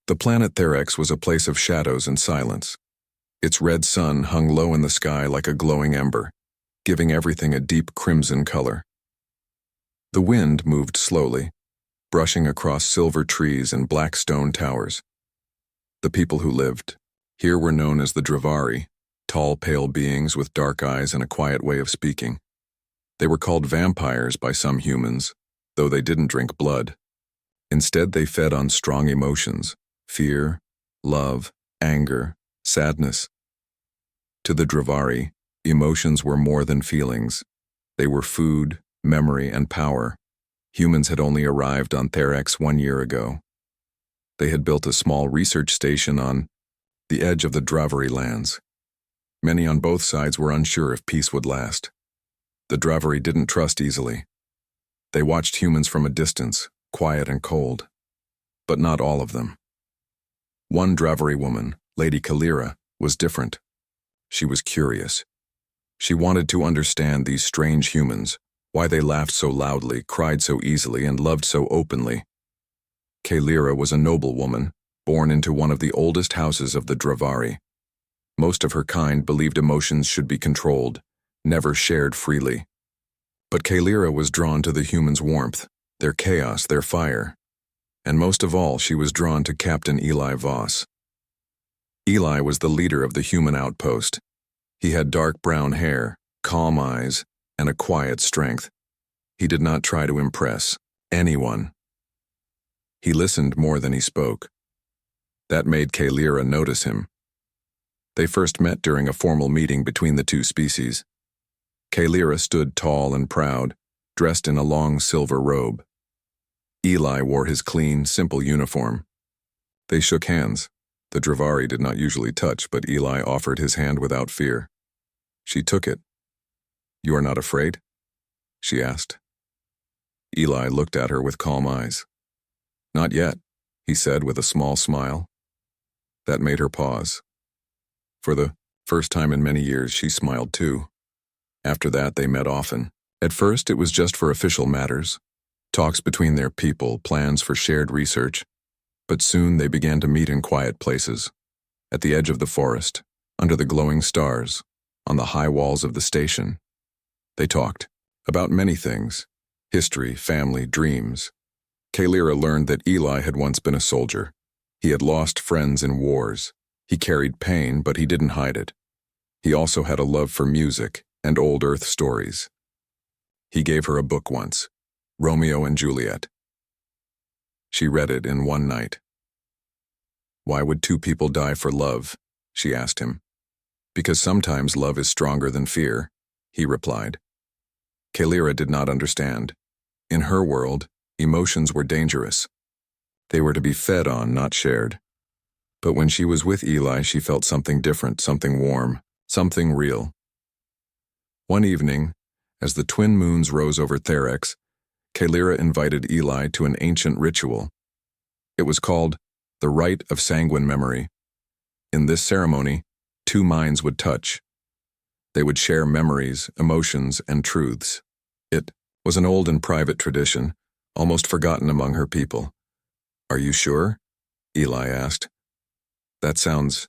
The planet Therex was a place of shadows and silence. Its red sun hung low in the sky like a glowing ember, giving everything a deep crimson color. The wind moved slowly, brushing across silver trees and black stone towers. The people who lived here were known as the Dravari, tall, pale beings with dark eyes and a quiet way of speaking. They were called vampires by some humans, though they didn't drink blood. Instead, they fed on strong emotions: fear, love, anger, sadness. To the Dravari, emotions were more than feelings. They were food, memory, and power. Humans had only arrived on Therex 1 year ago. They had built a small research station on the edge of the Dravari lands. Many on both sides were unsure if peace would last. The Dravari didn't trust easily. They watched humans from a distance, quiet and cold. But not all of them. One Dravari woman, Lady Kalira, was different. She was curious. She wanted to understand these strange humans, why they laughed so loudly, cried so easily, and loved so openly. Kalira was a noble woman, born into one of the oldest houses of the Dravari. Most of her kind believed emotions should be controlled, never shared freely. But Kalira was drawn to the humans' warmth, their chaos, their fire. And most of all, she was drawn to Captain Eli Voss. Eli was the leader of the human outpost. He had dark brown hair, calm eyes, and a quiet strength. He did not try to impress anyone. He listened more than he spoke. That made Kalira notice him. They first met during a formal meeting between the two species. Kalira stood tall and proud, dressed in a long silver robe. Eli wore his clean, simple uniform. They shook hands. The Dravari did not usually touch, but Eli offered his hand without fear. She took it. "You are not afraid?" she asked. Eli looked at her with calm eyes. "Not yet," he said with a small smile. That made her pause. For the first time in many years, she smiled too. After that, they met often. At first, it was just for official matters, talks between their people, plans for shared research. But soon they began to meet in quiet places, at the edge of the forest, under the glowing stars, on the high walls of the station. They talked about many things: history, family, dreams. Kalira learned that Eli had once been a soldier. He had lost friends in wars. He carried pain, but he didn't hide it. He also had a love for music and old Earth stories. He gave her a book once, Romeo and Juliet. She read it in one night. "Why would two people die for love?" she asked him. "Because sometimes love is stronger than fear," he replied. Kalira did not understand. In her world, emotions were dangerous. They were to be fed on, not shared. But when she was with Eli, she felt something different, something warm, something real. One evening, as the twin moons rose over Therex, Kalira invited Eli to an ancient ritual. It was called the Rite of Sanguine Memory. In this ceremony, two minds would touch. They would share memories, emotions, and truths. It was an old and private tradition, almost forgotten among her people. "Are you sure?" Eli asked. "That sounds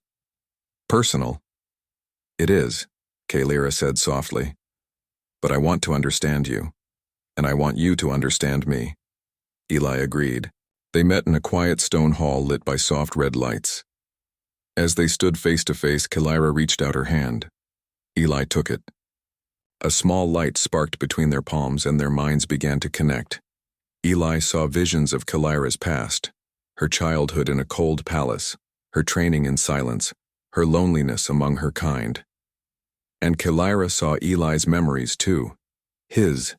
personal." "It is," Kalira said softly. "But I want to understand you, and I want you to understand me." Eli agreed. They met in a quiet stone hall lit by soft red lights. As they stood face to face, Kalira reached out her hand. Eli took it. A small light sparked between their palms and their minds began to connect. Eli saw visions of Kalira's past, her childhood in a cold palace, her training in silence, her loneliness among her kind. And Kalira saw Eli's memories too. His.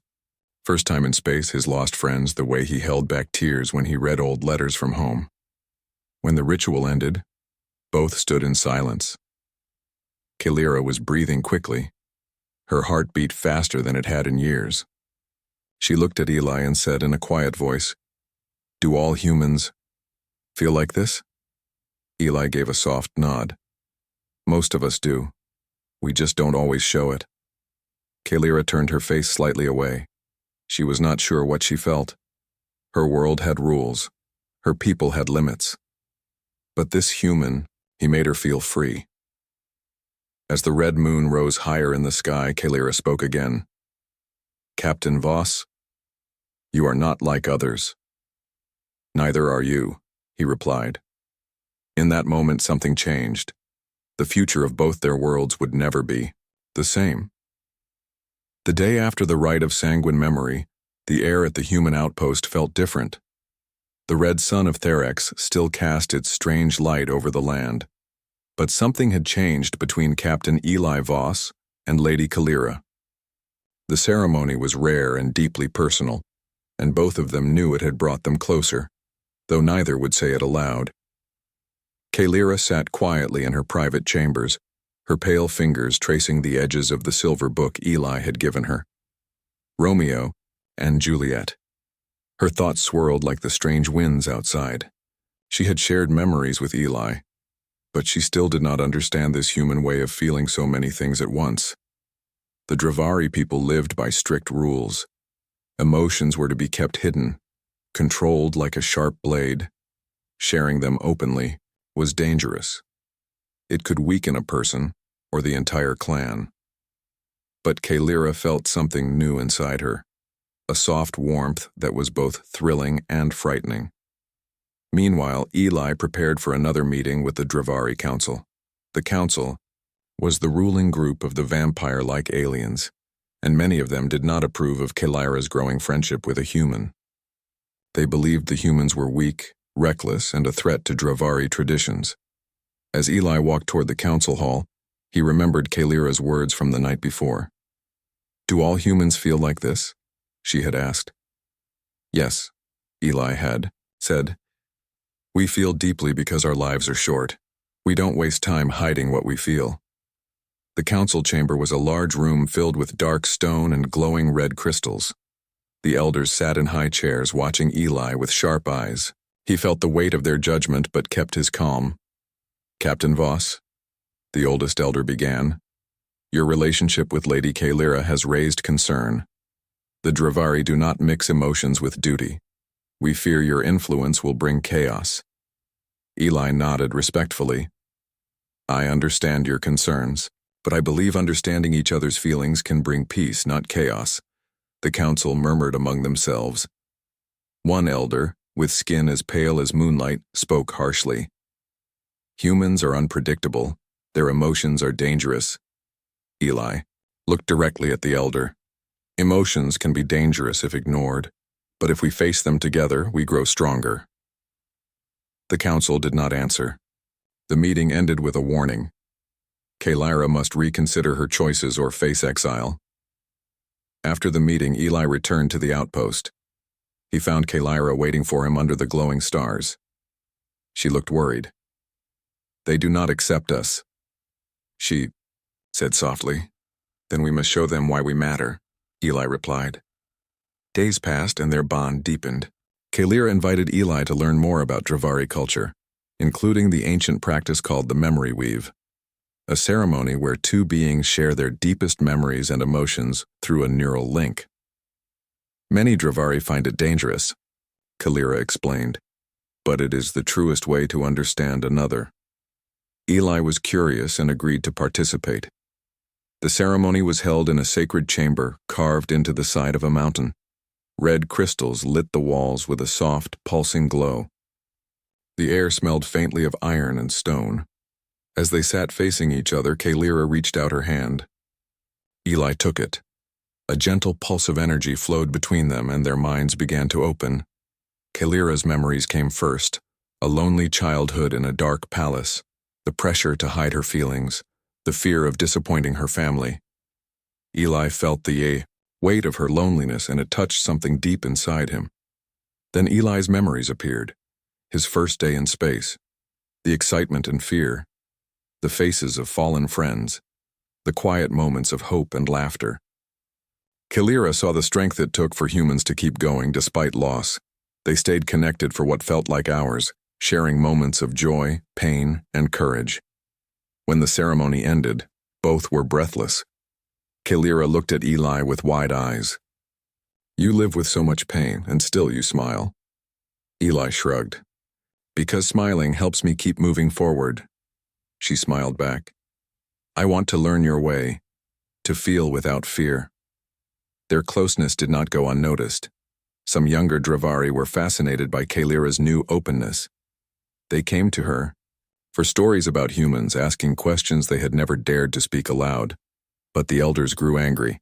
First time in space, his lost friends, the way he held back tears when he read old letters from home. When the ritual ended, both stood in silence. Kalira was breathing quickly. Her heart beat faster than it had in years. She looked at Eli and said in a quiet voice, "Do all humans feel like this?" Eli gave a soft nod. "Most of us do. We just don't always show it." Kalira turned her face slightly away. She was not sure what she felt. Her world had rules. Her people had limits. But this human, he made her feel free. As the red moon rose higher in the sky, Kalira spoke again. Captain Voss, you are not like others. Neither are you, he replied. In that moment, something changed. The future of both their worlds would never be the same. The day after the rite of sanguine memory, the air at the human outpost felt different. The red sun of Therex still cast its strange light over the land. But something had changed between Captain Eli Voss and Lady Kalira. The ceremony was rare and deeply personal, and both of them knew it had brought them closer, though neither would say it aloud. Kalira sat quietly in her private chambers, her pale fingers tracing the edges of the silver book Eli had given her. Romeo and Juliet. Her thoughts swirled like the strange winds outside. She had shared memories with Eli, but she still did not understand this human way of feeling so many things at once. The Dravari people lived by strict rules. Emotions were to be kept hidden, controlled like a sharp blade. Sharing them openly was dangerous. It could weaken a person or the entire clan. But Kalira felt something new inside her, a soft warmth that was both thrilling and frightening. Meanwhile, Eli prepared for another meeting with the Dravari Council. The Council was the ruling group of the vampire-like aliens, and many of them did not approve of Kalira's growing friendship with a human. They believed the humans were weak, reckless, and a threat to Dravari traditions. As Eli walked toward the council hall, he remembered Kalira's words from the night before. "Do all humans feel like this?" she had asked. "Yes," Eli had said. "We feel deeply because our lives are short. We don't waste time hiding what we feel." The council chamber was a large room filled with dark stone and glowing red crystals. The elders sat in high chairs watching Eli with sharp eyes. He felt the weight of their judgment but kept his calm. "Captain Voss," the oldest elder began, "your relationship with Lady Kalira has raised concern. The Dravari do not mix emotions with duty. We fear your influence will bring chaos." Eli nodded respectfully. "I understand your concerns, but I believe understanding each other's feelings can bring peace, not chaos." The council murmured among themselves. One elder, with skin as pale as moonlight, spoke harshly. "Humans are unpredictable. Their emotions are dangerous." Eli looked directly at the elder. "Emotions can be dangerous if ignored, but if we face them together, we grow stronger." The council did not answer. The meeting ended with a warning. Kalira must reconsider her choices or face exile. After the meeting, Eli returned to the outpost. He found Kalira waiting for him under the glowing stars. She looked worried. "They do not accept us," she said softly. "Then we must show them why we matter," Eli replied. Days passed and their bond deepened. Kalira invited Eli to learn more about Dravari culture, including the ancient practice called the memory weave, a ceremony where two beings share their deepest memories and emotions through a neural link. "Many Dravari find it dangerous," Kalira explained, "but it is the truest way to understand another." Eli was curious and agreed to participate. The ceremony was held in a sacred chamber carved into the side of a mountain. Red crystals lit the walls with a soft, pulsing glow. The air smelled faintly of iron and stone. As they sat facing each other, Kalira reached out her hand. Eli took it. A gentle pulse of energy flowed between them and their minds began to open. Kalira's memories came first, a lonely childhood in a dark palace, the pressure to hide her feelings, the fear of disappointing her family. Eli felt the weight of her loneliness, and it touched something deep inside him. Then Eli's memories appeared. His first day in space, the excitement and fear, the faces of fallen friends, the quiet moments of hope and laughter. Kalira saw the strength it took for humans to keep going despite loss. They stayed connected for what felt like hours, sharing moments of joy, pain, and courage. When the ceremony ended, both were breathless. Kalira looked at Eli with wide eyes. "You live with so much pain, and still you smile." Eli shrugged. Because smiling helps me keep moving forward. She smiled back. I want to learn your way, to feel without fear. Their closeness did not go unnoticed. Some younger Dravari were fascinated by Kalira's new openness. They came to her for stories about humans, asking questions they had never dared to speak aloud. But the elders grew angry.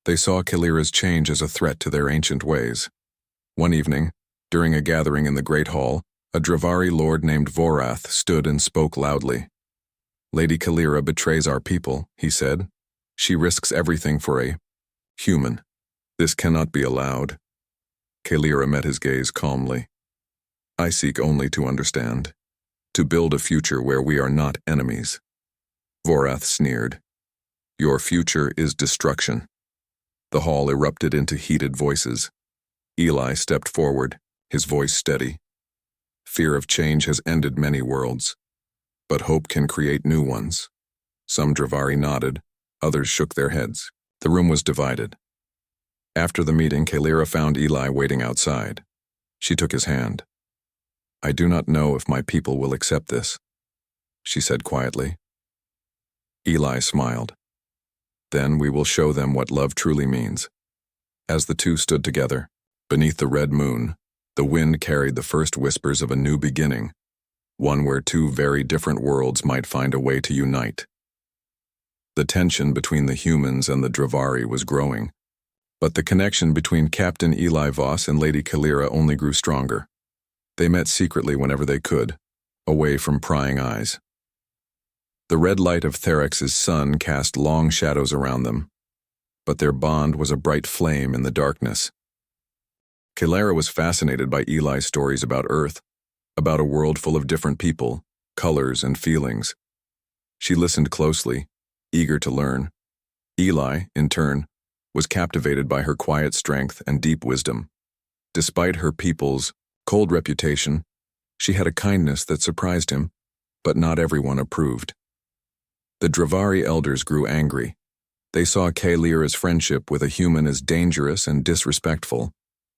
They saw Kalira's change as a threat to their ancient ways. One evening, during a gathering in the Great Hall, a Dravari lord named Vorath stood and spoke loudly. Lady Kalira betrays our people, he said. She risks everything for a human. This cannot be allowed. Kalira met his gaze calmly. I seek only to understand, to build a future where we are not enemies. Vorath sneered. Your future is destruction. The hall erupted into heated voices. Eli stepped forward, his voice steady. Fear of change has ended many worlds, but hope can create new ones. Some Dravari nodded, others shook their heads. The room was divided. After the meeting, Kalira found Eli waiting outside. She took his hand. I do not know if my people will accept this, she said quietly. Eli smiled. Then we will show them what love truly means. As the two stood together, beneath the red moon, the wind carried the first whispers of a new beginning, one where two very different worlds might find a way to unite. The tension between the humans and the Dravari was growing, but the connection between Captain Eli Voss and Lady Kalira only grew stronger. They met secretly whenever they could, away from prying eyes. The red light of Therex's sun cast long shadows around them, but their bond was a bright flame in the darkness. Kalira was fascinated by Eli's stories about Earth, about a world full of different people, colors, and feelings. She listened closely, eager to learn. Eli, in turn, was captivated by her quiet strength and deep wisdom. Despite her people's cold reputation, she had a kindness that surprised him, but not everyone approved. The Dravari elders grew angry. They saw Kalira's friendship with a human as dangerous and disrespectful.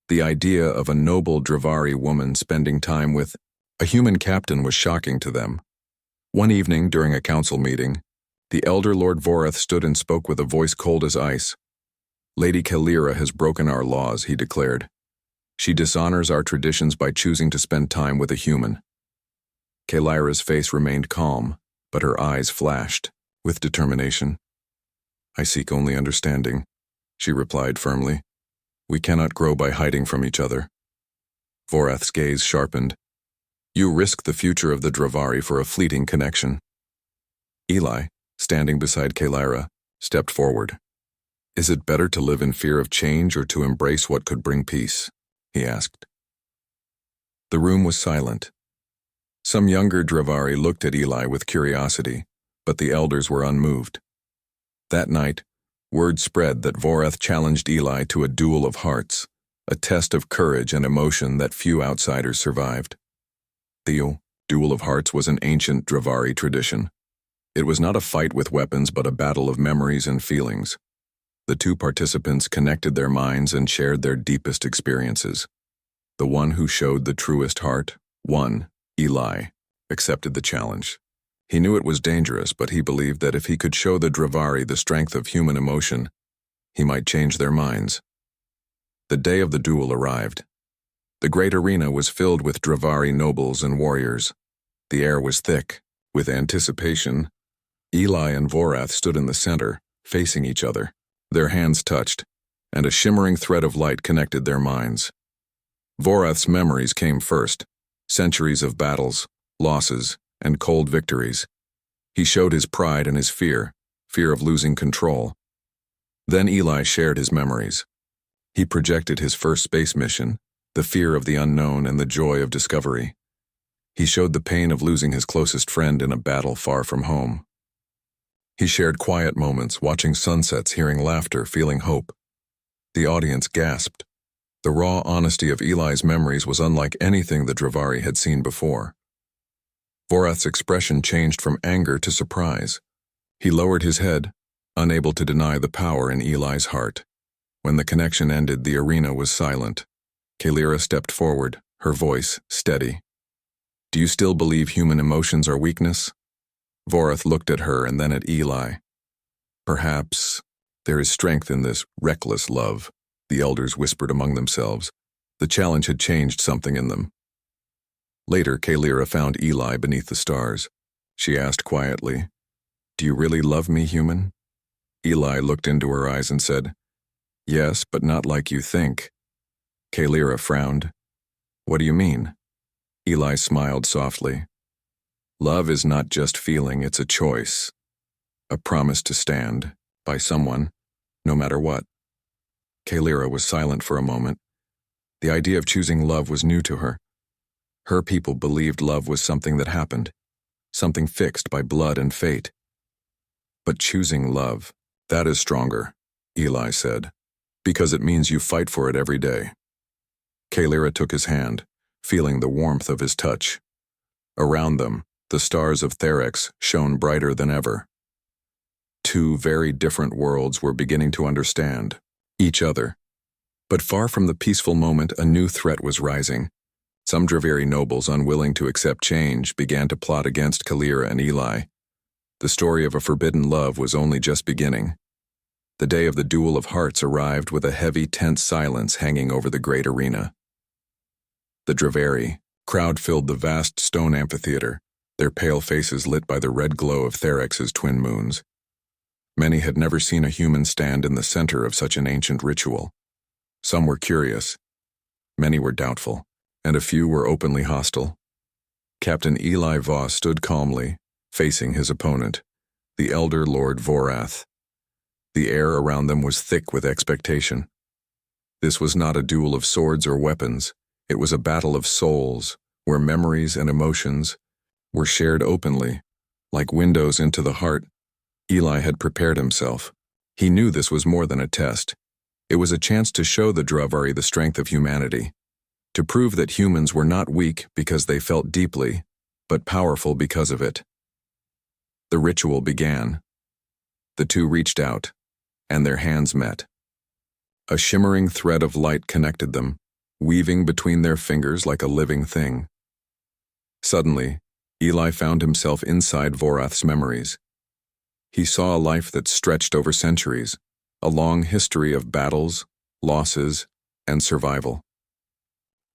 The idea of a noble Dravari woman spending time with a human captain was shocking to them. One evening, during a council meeting, the elder Lord Vorath stood and spoke with a voice cold as ice. Lady Kalira has broken our laws, he declared. She dishonors our traditions by choosing to spend time with a human. Kalira's face remained calm, but her eyes flashed with determination. I seek only understanding, she replied firmly. We cannot grow by hiding from each other. Vorath's gaze sharpened. You risk the future of the Dravari for a fleeting connection. Eli, standing beside Kalira, stepped forward. Is it better to live in fear of change or to embrace what could bring peace? He asked. The room was silent. Some younger Dravari looked at Eli with curiosity, but the elders were unmoved. That night, word spread that Vorath challenged Eli to a duel of hearts, a test of courage and emotion that few outsiders survived. The duel of hearts was an ancient Dravari tradition. It was not a fight with weapons but a battle of memories and feelings. The two participants connected their minds and shared their deepest experiences. The one who showed the truest heart won. Eli accepted the challenge. He knew it was dangerous, but he believed that if he could show the Dravari the strength of human emotion, he might change their minds. The day of the duel arrived. The great arena was filled with Dravari nobles and warriors. The air was thick with anticipation. Eli and Vorath stood in the center, facing each other. Their hands touched, and a shimmering thread of light connected their minds. Vorath's memories came first, centuries of battles, losses, and cold victories. He showed his pride and his fear of losing control. Then Eli shared his memories. He projected his first space mission, the fear of the unknown and the joy of discovery. He showed the pain of losing his closest friend in a battle far from home. He shared quiet moments, watching sunsets, hearing laughter, feeling hope. The audience gasped. The raw honesty of Eli's memories was unlike anything the Dravari had seen before. Vorath's expression changed from anger to surprise. He lowered his head, unable to deny the power in Eli's heart. When the connection ended, the arena was silent. Kalira stepped forward, her voice steady. Do you still believe human emotions are weakness? Vorath looked at her and then at Eli. Perhaps there is strength in this reckless love, the elders whispered among themselves. The challenge had changed something in them. Later, Kalira found Eli beneath the stars. She asked quietly, "Do you really love me, human?" Eli looked into her eyes and said, "Yes, but not like you think." Kalira frowned. "What do you mean?" Eli smiled softly. "Love is not just feeling, it's a choice. A promise to stand by someone, no matter what." Kalira was silent for a moment. The idea of choosing love was new to her. Her people believed love was something that happened, something fixed by blood and fate. But choosing love, that is stronger, Eli said, because it means you fight for it every day. Kalira took his hand, feeling the warmth of his touch. Around them, the stars of Therex shone brighter than ever. Two very different worlds were beginning to understand each other. But far from the peaceful moment, a new threat was rising. Some Draveri nobles, unwilling to accept change, began to plot against Kalira and Eli. The story of a forbidden love was only just beginning. The day of the duel of hearts arrived with a heavy, tense silence hanging over the great arena. The Draveri crowd filled the vast stone amphitheater, their pale faces lit by the red glow of Therex's twin moons. Many had never seen a human stand in the center of such an ancient ritual. Some were curious, many were doubtful, and a few were openly hostile. Captain Eli Voss stood calmly, facing his opponent, the elder Lord Vorath. The air around them was thick with expectation. This was not a duel of swords or weapons. It was a battle of souls, where memories and emotions were shared openly, like windows into the heart. Eli had prepared himself. He knew this was more than a test. It was a chance to show the Draveri the strength of humanity, to prove that humans were not weak because they felt deeply, but powerful because of it. The ritual began. The two reached out, and their hands met. A shimmering thread of light connected them, weaving between their fingers like a living thing. Suddenly, Eli found himself inside Vorath's memories. He saw a life that stretched over centuries, a long history of battles, losses, and survival.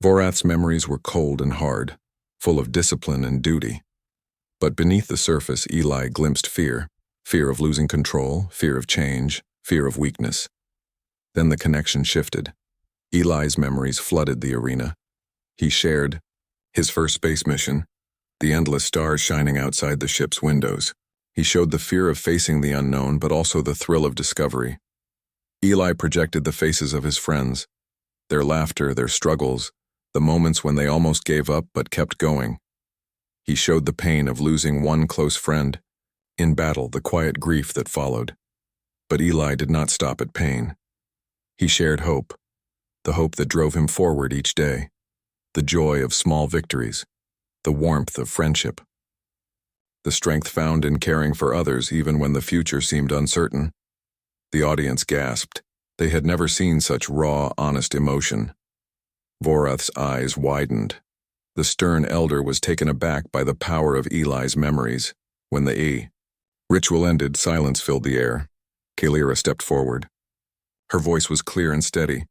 Vorath's memories were cold and hard, full of discipline and duty. But beneath the surface, Eli glimpsed fear of losing control, fear of change, fear of weakness. Then the connection shifted. Eli's memories flooded the arena. He shared his first space mission, the endless stars shining outside the ship's windows. He showed the fear of facing the unknown, but also the thrill of discovery. Eli projected the faces of his friends, their laughter, their struggles, the moments when they almost gave up but kept going. He showed the pain of losing one close friend, in battle, the quiet grief that followed. But Eli did not stop at pain. He shared hope, the hope that drove him forward each day, the joy of small victories, the warmth of friendship, the strength found in caring for others even when the future seemed uncertain. The audience gasped. They had never seen such raw, honest emotion. Vorath's eyes widened. The stern elder was taken aback by the power of Eli's memories. When the ritual ended, silence filled the air. Kalira stepped forward. Her voice was clear and steady.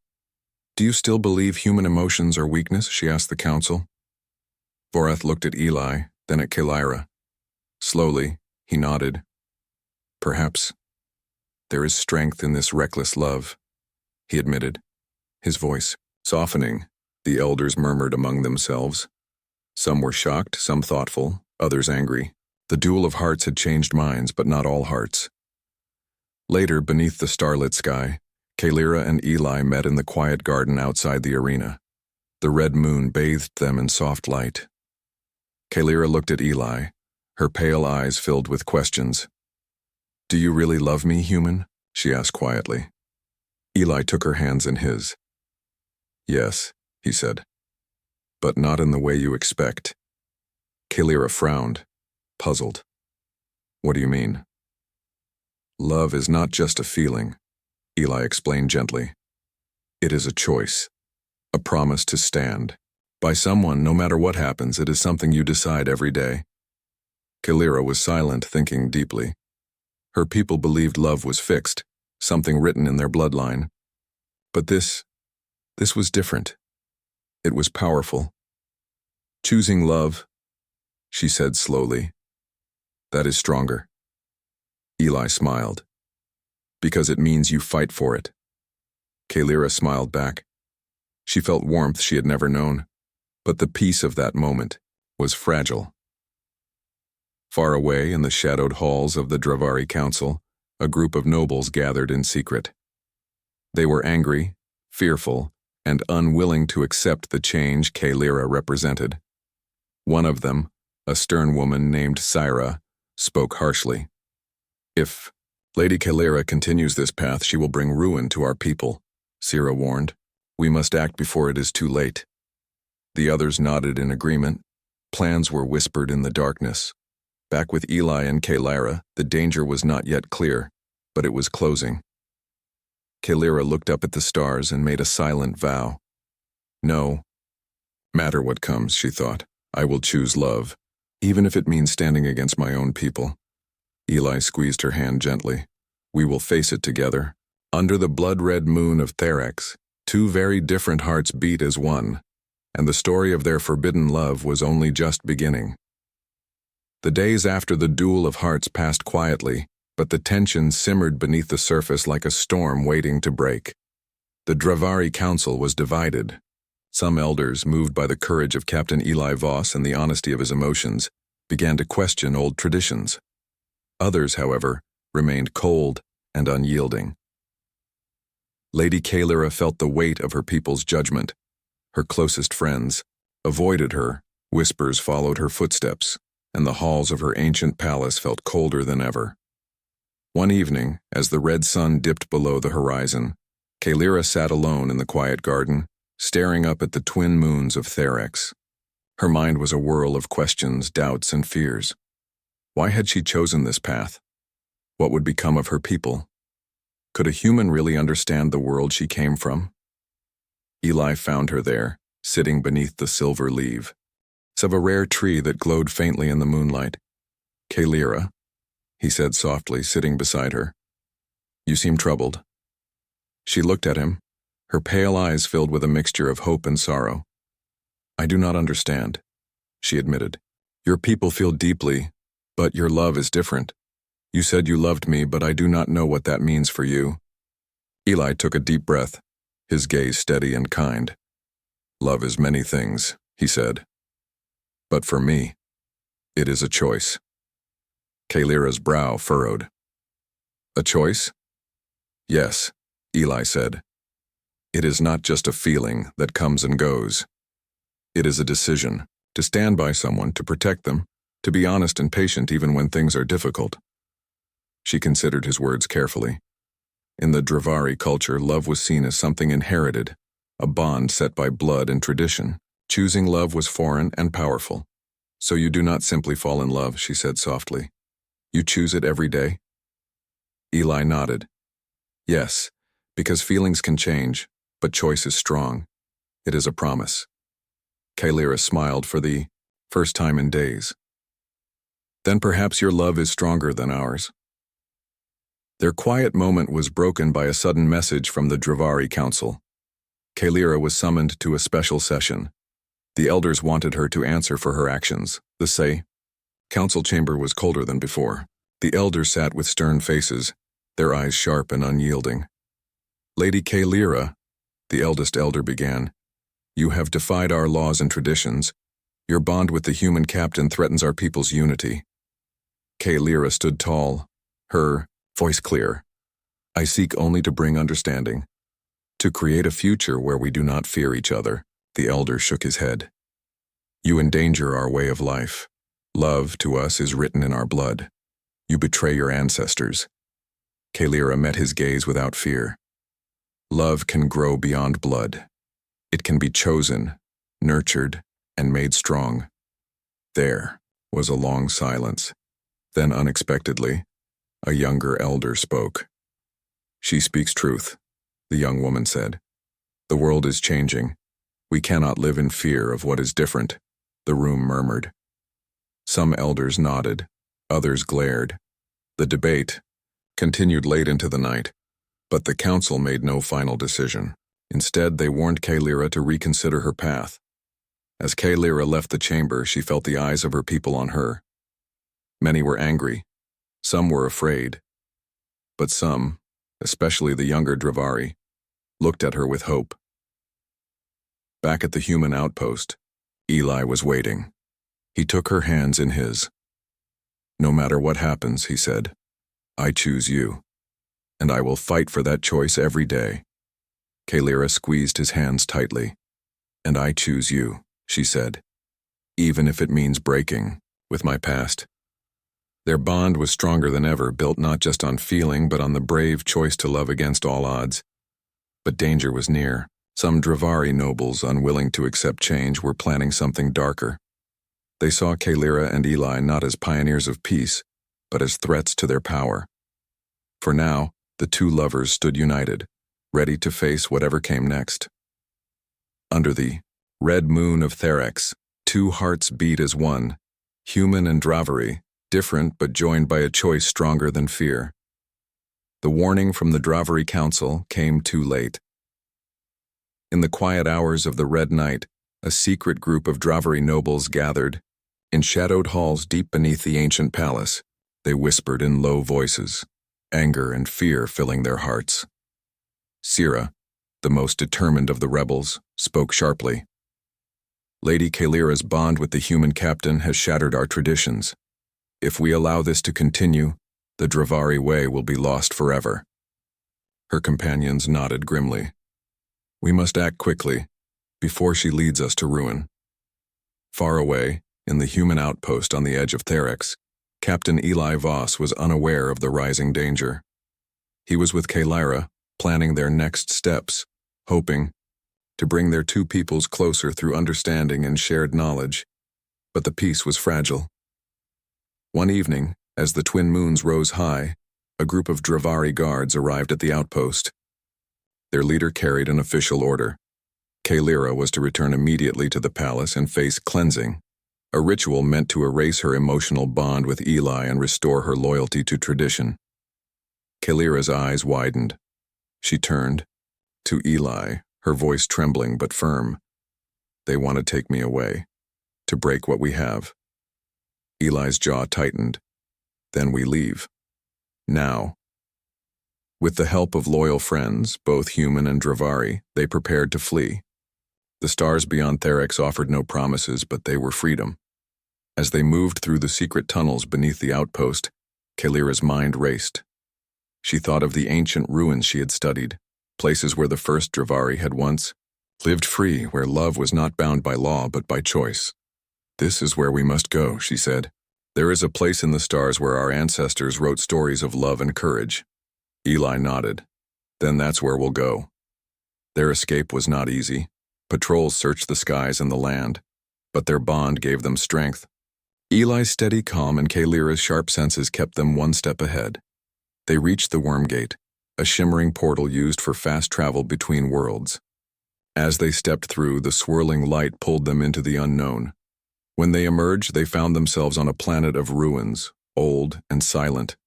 "Do you still believe human emotions are weakness?" she asked the council. Vorath looked at Eli, then at Kalira. Slowly, he nodded. "Perhaps there is strength in this reckless love," he admitted, his voice softening. The elders murmured among themselves. Some were shocked, some thoughtful, others angry. The duel of hearts had changed minds, but not all hearts. Later, beneath the starlit sky, Kalira and Eli met in the quiet garden outside the arena. The red moon bathed them in soft light. Kalira looked at Eli, her pale eyes filled with questions. "Do you really love me, human?" she asked quietly. Eli took her hands in his. "Yes," he said, "but not in the way you expect." Kalira frowned, puzzled. "What do you mean?" "Love is not just a feeling," Eli explained gently. "It is a choice, a promise to stand, By someone, no matter what happens, it is something you decide every day. Kalira was silent, thinking deeply. Her people believed love was fixed, something written in their bloodline. But this was different. It was powerful. Choosing love, she said slowly, that is stronger. Eli smiled. Because it means you fight for it. Kalira smiled back. She felt warmth she had never known, but the peace of that moment was fragile. Far away in the shadowed halls of the Dravari Council, a group of nobles gathered in secret. They were angry, fearful, and unwilling to accept the change Kalira represented. One of them, a stern woman named Syra, spoke harshly. If Lady Kalira continues this path, she will bring ruin to our people, Syra warned. We must act before it is too late. The others nodded in agreement. Plans were whispered in the darkness. Back with Eli and Kalira, the danger was not yet clear, but it was closing. Kalira looked up at the stars and made a silent vow. No matter what comes, she thought, I will choose love, even if it means standing against my own people. Eli squeezed her hand gently. We will face it together. Under the blood-red moon of Therex, two very different hearts beat as one, and the story of their forbidden love was only just beginning. The days after the duel of hearts passed quietly, but the tension simmered beneath the surface like a storm waiting to break. The Dravari Council was divided. Some elders, moved by the courage of Captain Eli Voss and the honesty of his emotions, began to question old traditions. Others, however, remained cold and unyielding. Lady Kalira felt the weight of her people's judgment. Her closest friends avoided her, whispers followed her footsteps, and the halls of her ancient palace felt colder than ever. One evening, as the red sun dipped below the horizon, Kalira sat alone in the quiet garden, staring up at the twin moons of Therex. Her mind was a whirl of questions, doubts, and fears. Why had she chosen this path? What would become of her people? Could a human really understand the world she came from? Eli found her there, sitting beneath the silver leaf of a rare tree that glowed faintly in the moonlight. Kalira, he said softly, sitting beside her. You seem troubled. She looked at him, her pale eyes filled with a mixture of hope and sorrow. I do not understand, she admitted. Your people feel deeply, but your love is different. You said you loved me, but I do not know what that means for you. Eli took a deep breath, his gaze steady and kind. Love is many things, he said. But for me, it is a choice. Kalira's brow furrowed. A choice? Yes, Eli said. It is not just a feeling that comes and goes. It is a decision to stand by someone, to protect them, to be honest and patient even when things are difficult. She considered his words carefully. In the Dravari culture, love was seen as something inherited, a bond set by blood and tradition. Choosing love was foreign and powerful. So you do not simply fall in love, she said softly. You choose it every day? Eli nodded. Yes, because feelings can change, but choice is strong. It is a promise. Kalira smiled for the first time in days. Then perhaps your love is stronger than ours. Their quiet moment was broken by a sudden message from the Dravari Council. Kalira was summoned to a special session. The elders wanted her to answer for her actions. The council chamber was colder than before. The elders sat with stern faces, their eyes sharp and unyielding. Lady Kalira, the eldest elder began, you have defied our laws and traditions. Your bond with the human captain threatens our people's unity. Kalira stood tall, her voice clear. I seek only to bring understanding, to create a future where we do not fear each other. The elder shook his head. You endanger our way of life. Love to us is written in our blood. You betray your ancestors. Kalira met his gaze without fear. Love can grow beyond blood. It can be chosen, nurtured, and made strong. There was a long silence. Then unexpectedly, a younger elder spoke. She speaks truth, the young woman said. The world is changing. We cannot live in fear of what is different, the room murmured. Some elders nodded, others glared. The debate continued late into the night, but the council made no final decision. Instead, they warned Kaelira to reconsider her path. As Kaelira left the chamber, she felt the eyes of her people on her. Many were angry, some were afraid, but some, especially the younger Dravari, looked at her with hope. Back at the human outpost, Eli was waiting. He took her hands in his. "No matter what happens," he said, "I choose you, and I will fight for that choice every day." Kaelira squeezed his hands tightly. "And I choose you," she said, "even if it means breaking with my past." Their bond was stronger than ever, built not just on feeling but on the brave choice to love against all odds. But danger was near. Some Dravari nobles, unwilling to accept change, were planning something darker. They saw Kaelira and Eli not as pioneers of peace, but as threats to their power. For now, the two lovers stood united, ready to face whatever came next. Under the red moon of Therex, two hearts beat as one, human and Dravari, different but joined by a choice stronger than fear. The warning from the Dravari Council came too late. In the quiet hours of the red night, a secret group of Dravari nobles gathered. In shadowed halls deep beneath the ancient palace, they whispered in low voices, anger and fear filling their hearts. Sira, the most determined of the rebels, spoke sharply. "Lady Kaelira's bond with the human captain has shattered our traditions. If we allow this to continue, the Dravari way will be lost forever." Her companions nodded grimly. "We must act quickly, before she leads us to ruin." Far away, in the human outpost on the edge of Therex, Captain Eli Voss was unaware of the rising danger. He was with Kaelira, planning their next steps, hoping to bring their two peoples closer through understanding and shared knowledge. But the peace was fragile. One evening, as the twin moons rose high, a group of Dravari guards arrived at the outpost. Their leader carried an official order. Kaelira was to return immediately to the palace and face cleansing, a ritual meant to erase her emotional bond with Eli and restore her loyalty to tradition. Kaelira's eyes widened. She turned to Eli, her voice trembling but firm. "They want to take me away, to break what we have." Eli's jaw tightened. "Then we leave. Now." With the help of loyal friends, both human and Dravari, they prepared to flee. The stars beyond Therex offered no promises, but they were freedom. As they moved through the secret tunnels beneath the outpost, Kaelira's mind raced. She thought of the ancient ruins she had studied, places where the first Dravari had once lived free, where love was not bound by law but by choice. "This is where we must go," she said. "There is a place in the stars where our ancestors wrote stories of love and courage." Eli nodded. "Then that's where we'll go." Their escape was not easy. Patrols searched the skies and the land, but their bond gave them strength. Eli's steady calm and Kaelira's sharp senses kept them one step ahead. They reached the Worm Gate, a shimmering portal used for fast travel between worlds. As they stepped through, the swirling light pulled them into the unknown. When they emerged, they found themselves on a planet of ruins, old and silent.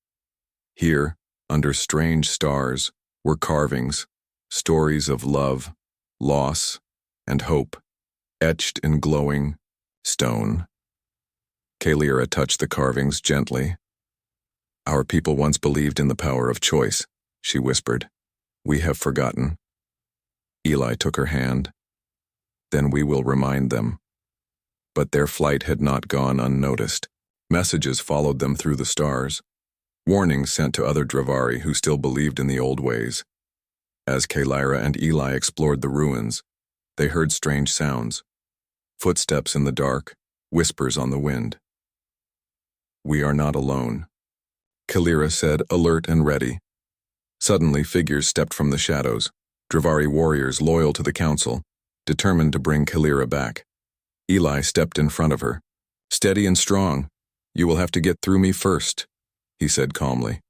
Here, under strange stars, were carvings, stories of love, loss, and hope, etched in glowing stone. Kaelira touched the carvings gently. "Our people once believed in the power of choice," she whispered. "We have forgotten." Eli took her hand. "Then we will remind them." But their flight had not gone unnoticed. Messages followed them through the stars. Warnings sent to other Dravari who still believed in the old ways. As Kaelira and Eli explored the ruins, they heard strange sounds. Footsteps in the dark, whispers on the wind. "We are not alone," Kaelira said, alert and ready. Suddenly, figures stepped from the shadows, Dravari warriors loyal to the council, determined to bring Kaelira back. Eli stepped in front of her. "Steady and strong. You will have to get through me first," he said calmly.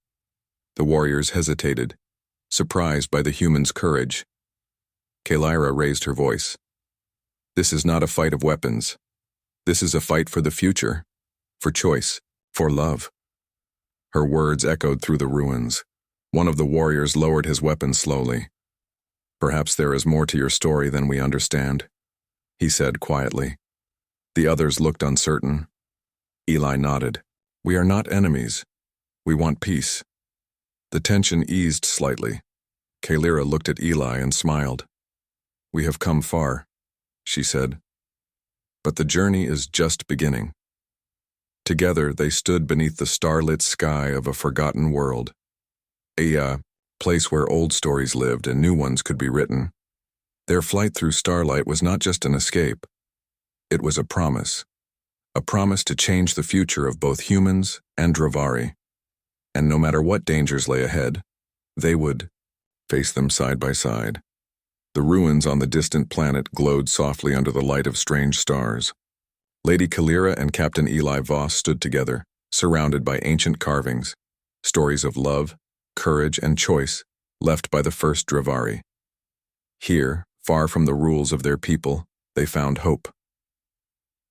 The warriors hesitated, surprised by the human's courage. Kaelira raised her voice. This is not a fight of weapons. This is a fight for the future, for choice, for love. Her words echoed through the ruins. One of the warriors lowered his weapon slowly. Perhaps there is more to your story than we understand, he said quietly. The others looked uncertain. Eli nodded. We are not enemies. We want peace. The tension eased slightly. Kalira looked at Eli and smiled. We have come far, she said. But the journey is just beginning. Together they stood beneath the starlit sky of a forgotten world. A place where old stories lived and new ones could be written. Their flight through starlight was not just an escape. It was a promise to change the future of both humans and Dravari. And no matter what dangers lay ahead, they would face them side by side. The ruins on the distant planet glowed softly under the light of strange stars. Lady Kalira and Captain Eli Voss stood together, surrounded by ancient carvings, stories of love, courage, and choice left by the first Dravari. Here, far from the rules of their people, they found hope.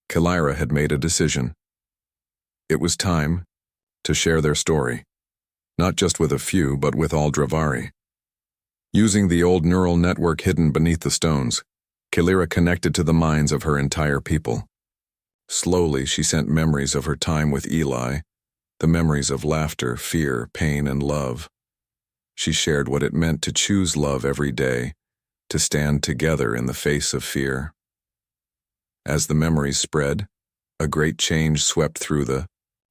Kalira had made a decision. It was time to share their story, not just with a few, but with all Dravari. Using the old neural network hidden beneath the stones, Kalira connected to the minds of her entire people. Slowly, she sent memories of her time with Eli, the memories of laughter, fear, pain, and love. She shared what it meant to choose love every day, to stand together in the face of fear. As the memories spread, a great change swept through the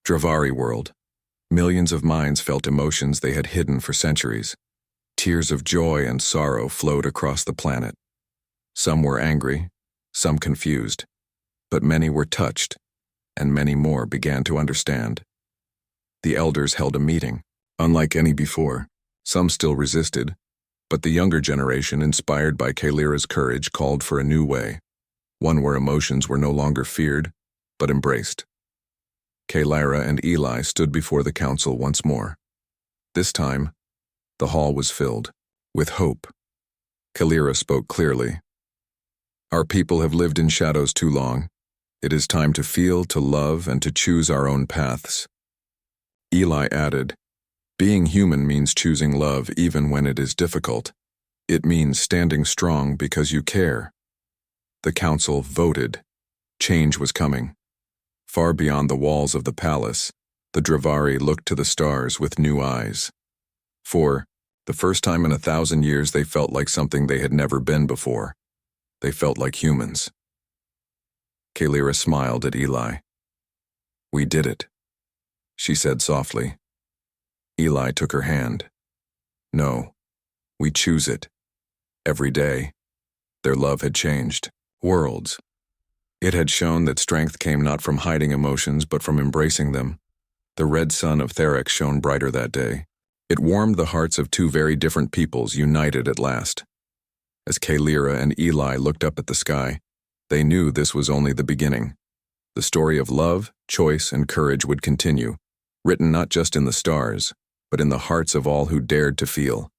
Dravari world. Millions of minds felt emotions they had hidden for centuries. Tears of joy and sorrow flowed across the planet. Some were angry, some confused, but many were touched, and many more began to understand. The elders held a meeting, unlike any before. Some still resisted, but the younger generation, inspired by Kalira's courage, called for a new way, one where emotions were no longer feared, but embraced. Kalira and Eli stood before the council once more. This time, the hall was filled with hope. Kalira spoke clearly. Our people have lived in shadows too long. It is time to feel, to love, and to choose our own paths. Eli added, being human means choosing love even when it is difficult. It means standing strong because you care. The council voted. Change was coming. Far beyond the walls of the palace, the Dravari looked to the stars with new eyes. For the first time in 1,000 years, they felt like something they had never been before. They felt like humans. Kalira smiled at Eli. We did it, she said softly. Eli took her hand. No, we choose it. Every day, their love had changed worlds. It had shown that strength came not from hiding emotions, but from embracing them. The red sun of Therex shone brighter that day. It warmed the hearts of two very different peoples united at last. As Kalira and Eli looked up at the sky, they knew this was only the beginning. The story of love, choice, and courage would continue, written not just in the stars, but in the hearts of all who dared to feel.